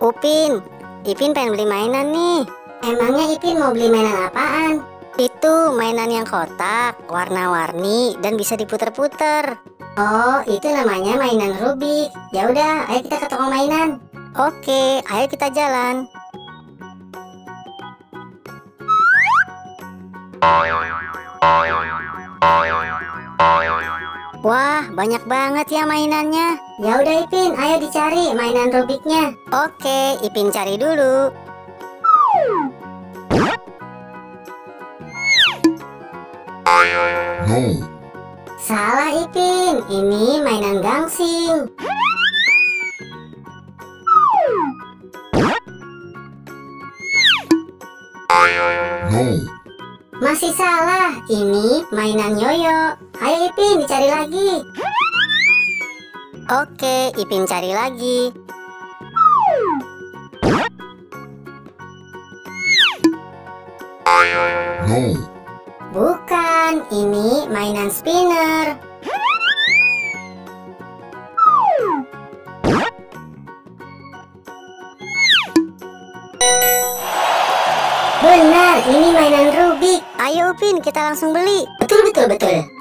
Upin, Ipin pengen beli mainan nih. Emangnya Ipin mau beli mainan apaan? Itu mainan yang kotak, warna-warni, dan bisa diputar-putar. Oh, itu namanya mainan Rubik. Ya udah, ayo kita ke toko mainan. Oke, ayo kita jalan. Wah, banyak banget ya mainannya. Ya udah Ipin, ayo dicari mainan Rubiknya. Oke, Ipin cari dulu. No. Salah Ipin, ini mainan Gangsing. No. Masih salah, ini mainan Yoyo. Ayo Ipin, dicari lagi. Oke, Ipin cari lagi. No. Bukan, ini mainan spinner. Benar, ini mainan Rubik. Ayo Upin, kita langsung beli. Betul.